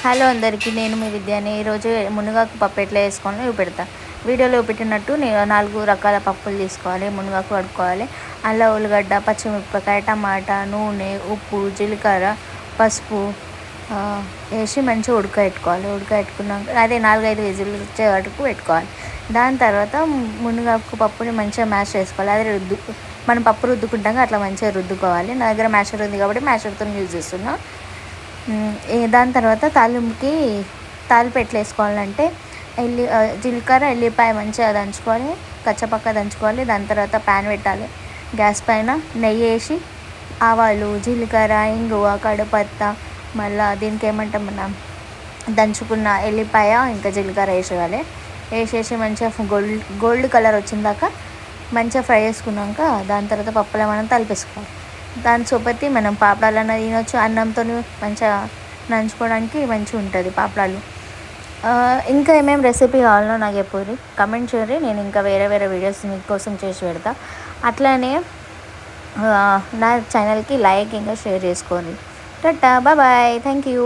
Hello అందరికీ, నేను మీ విద్యాని. ఈరోజు మునగాకు పప్పు ఎట్లా వేసుకోవాలో చూపెడతా. వీడియోలో పెట్టినట్టు నేను 4 రకాల పప్పులు తీసుకోవాలి. మునగాకు కడుక్కోవాలి. అల్లం, ఉల్లిగడ్డ, పచ్చిమిరపకాయ, టమాటా, నూనె, ఉప్పు, జీలకర్ర, పసుపు వేసి మంచిగా ఉడకబెట్టుకున్నాక అదే 4-5 విజిల్లు వచ్చే వరకు పెట్టుకోవాలి. దాని తర్వాత మునగాకు పప్పుని మంచిగా మ్యాష్ చేసుకోవాలి. అదే మనం పప్పు రుద్దుకుంటాం, అట్లా మంచిగా రుద్దుకోవాలి. నా దగ్గర మ్యాషర్ ఉంది కాబట్టి మ్యాషర్తో యూజ్ చేస్తున్నా. దాని తర్వాత తాలింపు ఎట్లా వేసుకోవాలంటే జీలకర్ర, ఎల్లిపాయ మంచిగా దంచుకొని కచ్చపక్క దంచుకోవాలి. దాని తర్వాత ప్యాన్ పెట్టాలి. గ్యాస్ పైన నెయ్యి వేసి ఆవాలు, జీలకర్ర, ఇంగువ, కడుపత్త, మళ్ళీ దీనికి ఏమంటాం మనం దంచుకున్న ఎల్లిపాయ ఇంకా జీలకర్ర వేసేసి మంచిగా గోల్డ్ కలర్ వచ్చిందాక మంచిగా ఫ్రై చేసుకున్నాక దాని తర్వాత పప్పులో మనం తలిపేసుకోవాలి. దాని చొప్పతి మనం పాపడాలన్నా తినొచ్చు, అన్నంతో మంచిగా నంచుకోవడానికి మంచిగా ఉంటుంది పాపడాలు. ఇంకా ఏమేమి రెసిపీ కావాలో నాకు చెప్పండి, కమెంట్ చేయండి. నేను ఇంకా వేరే వీడియోస్ మీకోసం చేసి పెడతా. అట్లానే నా ఛానల్కి లైక్ ఇంకా షేర్ చేసుకోండి. Tata, bye, thank you.